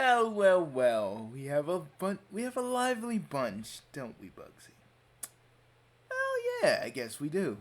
Well. We have a lively bunch, don't we, Bugsy? Well, yeah, I guess we do.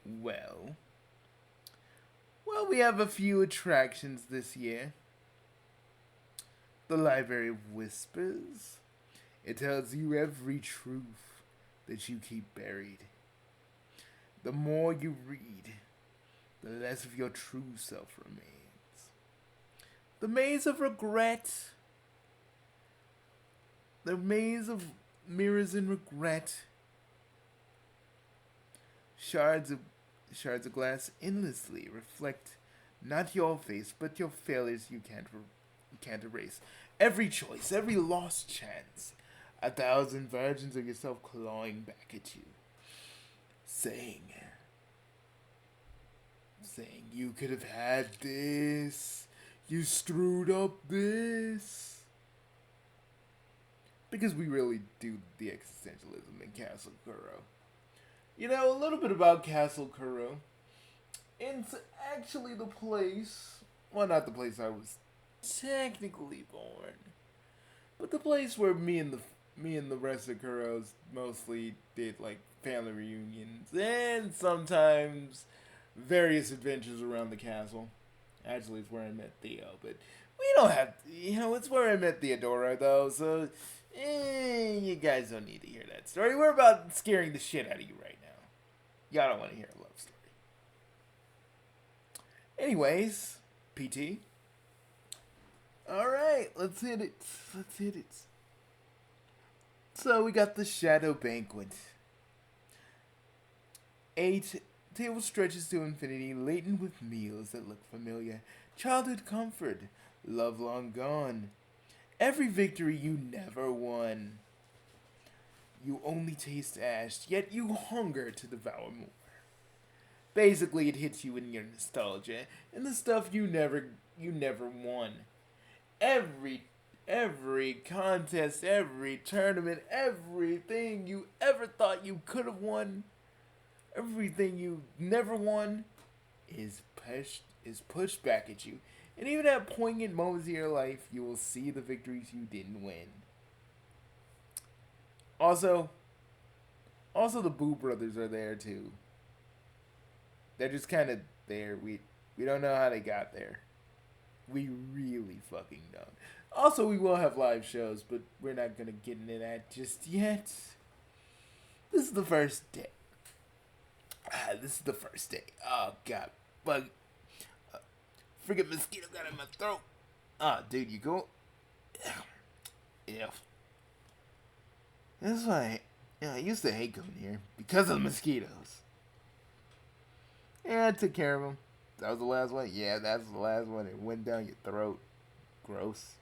Well, we have a few attractions this year. The Library of Whispers. It tells you every truth that you keep buried. The more you read, the less of your true self remains. The Maze of Regret. The Maze of Mirrors and Regret. Shards of glass endlessly reflect not your face, but your failures you can't erase. Every choice, every lost chance, 1,000 versions of yourself clawing back at you, saying, you could have had this, you screwed up this. Because we really do the existentialism in Castle Kuro. You know, a little bit about Castle Kuro. It's actually the place, well, not the place I was technically born, but the place where me and the rest of Kuros mostly did like family reunions and sometimes various adventures around the castle. Actually, it's where I met Theo, but we don't have, it's where I met Theodora though, so you guys don't need to hear that story. We're about scaring the shit out of you right now. Y'all don't want to hear a love story. Anyways, PT. Alright, let's hit it. So we got the Shadow Banquet. 8 table stretches to infinity, laden with meals that look familiar. Childhood comfort, love long gone. Every victory you never won. You only taste ash, yet you hunger to devour more. Basically, it hits you in your nostalgia and the stuff you never won. Every contest, every tournament, everything you ever thought you could have won, everything you never won is pushed back at you. And even at poignant moments in your life, you will see the victories you didn't win. Also the Boo Brothers are there too. They're just kind of there. We don't know how they got there. We really fucking don't. Also, we will have live shows, but we're not gonna get into that just yet. This is the first day. Oh god, bug. Freaking mosquito got in my throat. Dude, you go. Yeah. That's why. I used to hate coming here because of the mosquitoes. Yeah, I took care of them. That was the last one? Yeah, that's the last one. It went down your throat. Gross.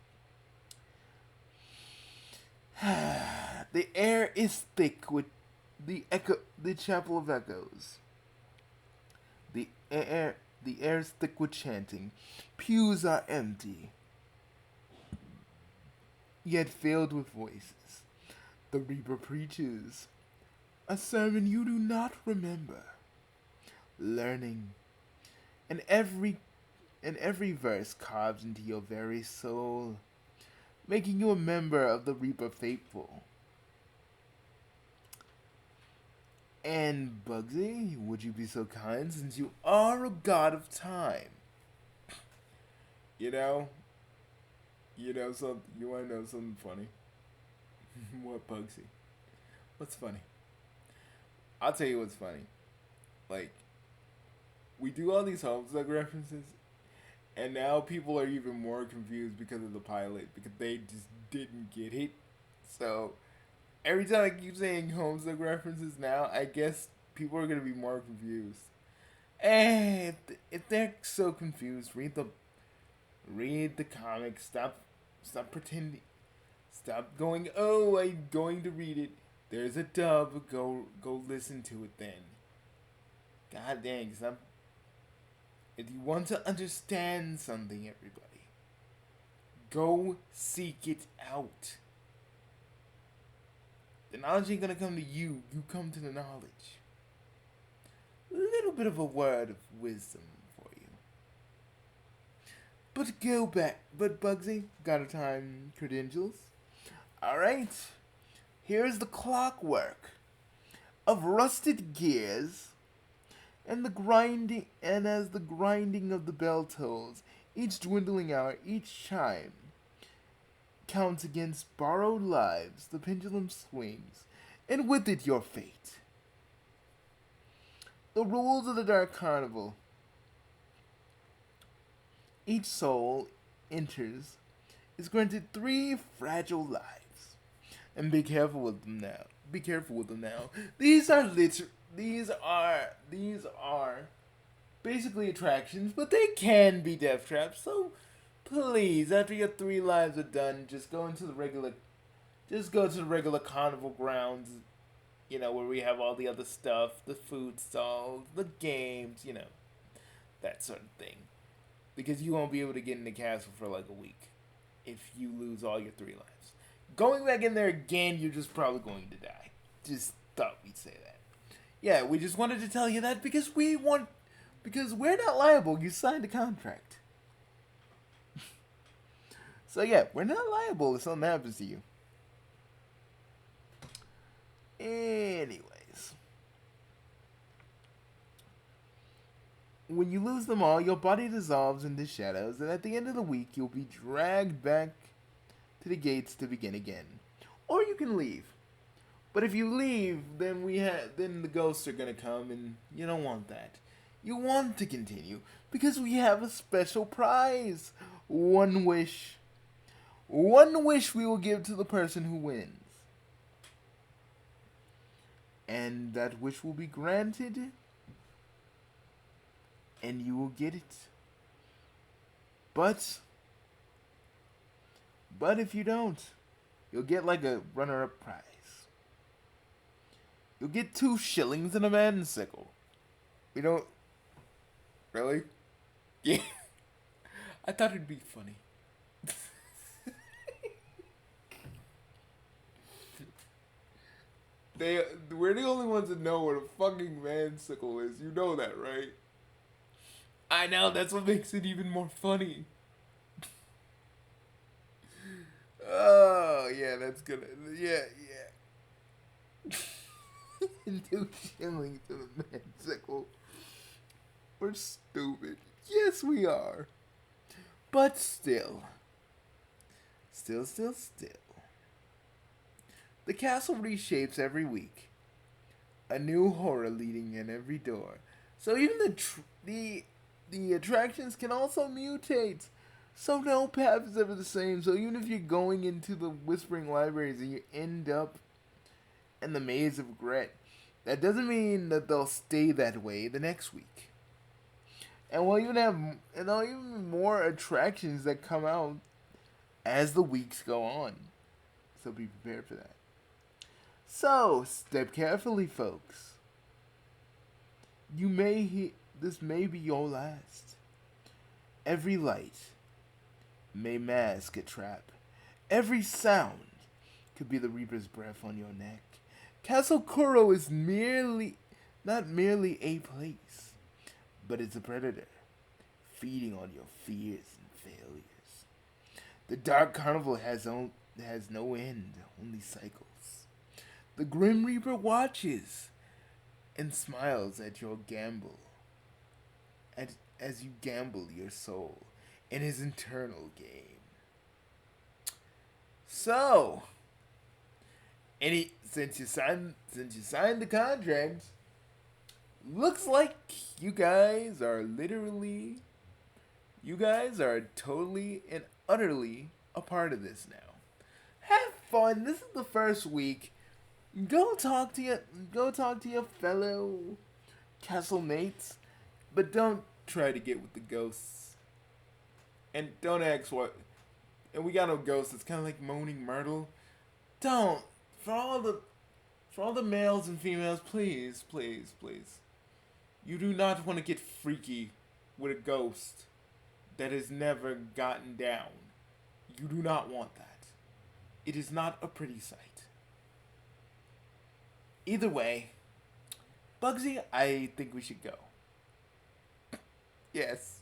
The air is thick with the Chapel of Echoes. The air is thick with chanting. Pews are empty, yet filled with voices. The Reaper preaches a sermon you do not remember. Learning, and every verse carves into your very soul, making you a member of the Reaper faithful. And Bugsy, would you be so kind, since you are a god of time? You wanna know something funny? What, Bugsy? What's funny? I'll tell you what's funny. Like, we do all these Homestuck references, and now people are even more confused because of the pilot, because they just didn't get it. So, every time I keep saying Homestuck references now, I guess people are going to be more confused. And if they're so confused, read the comic. Stop pretending. Stop going, oh, I'm going to read it. There's a dub. Go listen to it then. God dang, if you want to understand something, everybody, go seek it out. The knowledge ain't gonna come to you. You come to the knowledge. A little bit of a word of wisdom for you. But go back. But Bugsy, got a time credentials. Alright. Here's the clockwork of rusted gears and the grinding and as the grinding of the bell tolls, each dwindling hour, each chime counts against borrowed lives, the pendulum swings, and with it your fate. The rules of the Dark Carnival. Each soul enters is granted 3 fragile lives. And be careful with them now. Be careful with them now. These are basically attractions, but they can be death traps. So please, after your 3 lives are done, just go to the regular carnival grounds, where we have all the other stuff, the food stalls, the games, that sort of thing. Because you won't be able to get in the castle for like a week if you lose all your 3 lives. Going back in there again, you're just probably going to die. Just thought we'd say that. Yeah, we just wanted to tell you that because we're not liable. You signed a contract. So yeah, we're not liable if something happens to you. Anyways. When you lose them all, your body dissolves into shadows, and at the end of the week, you'll be dragged back to the gates to begin again. Or you can leave. But if you leave, then the ghosts are gonna come, and you don't want that. You want to continue because we have a special prize. One wish. One wish we will give to the person who wins. And that wish will be granted, and you will get it. But if you don't, you'll get like a runner-up prize. You'll get 2 shillings and a mansicle. We don't... Really? Yeah. I thought it'd be funny. We're the only ones that know what a fucking mansicle is. You know that, right? I know, that's what makes it even more funny. Oh, yeah, that's good. Yeah. 2 shillings to the mansicle. We're stupid. Yes, we are. But still. The castle reshapes every week. A new horror leading in every door. So even the attractions can also mutate. So no path is ever the same. So even if you're going into the Whispering Libraries and you end up in the Maze of Regret, that doesn't mean that they'll stay that way the next week. And we'll even more attractions that come out as the weeks go on. So be prepared for that. So step carefully, folks. This may be your last. Every light may mask a trap. Every sound could be the Reaper's breath on your neck. Castle Kuro is not merely a place, but it's a predator, feeding on your fears and failures. The Dark Carnival has no end, only cycles. The Grim Reaper watches and smiles at your gamble, as you gamble your soul in his internal game. So, since you signed the contract, looks like you guys are totally and utterly a part of this now. Have fun. This is the first week. Go talk to your fellow castle mates, but don't try to get with the ghosts. And don't ask what. And we got no ghosts. It's kind of like Moaning Myrtle. Don't. For all the males and females, please. You do not want to get freaky with a ghost that has never gotten down. You do not want that. It is not a pretty sight. Either way, Bugsy, I think we should go. Yes.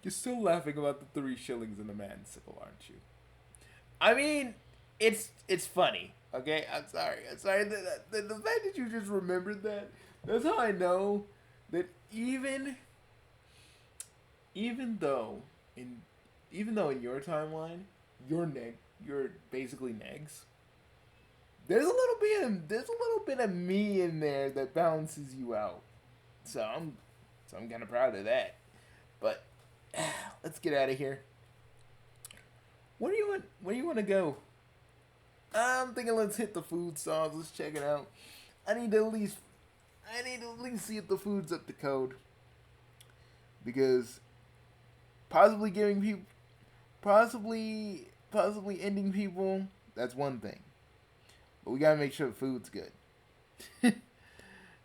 You're still laughing about the 3 shillings in the mansicle, aren't you? I mean, it's funny. Okay, I'm sorry. I'm sorry. The fact that you just remembered that's how I know that even though in even though in your timeline you're basically negs. There's a little bit of me in there that balances you out. So I'm kind of proud of that. But let's get out of here. Where do you want to go? I'm thinking let's hit the food stalls. Let's check it out. I need to at least see if the food's up to code because possibly giving people possibly ending people, that's one thing. But we gotta make sure the food's good.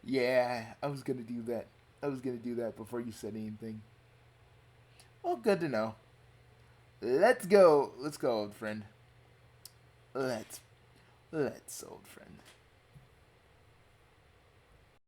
Yeah, I was gonna do that. I was gonna do that before you said anything. Well, good to know. Let's go. Let's go, old friend. Let's old friend.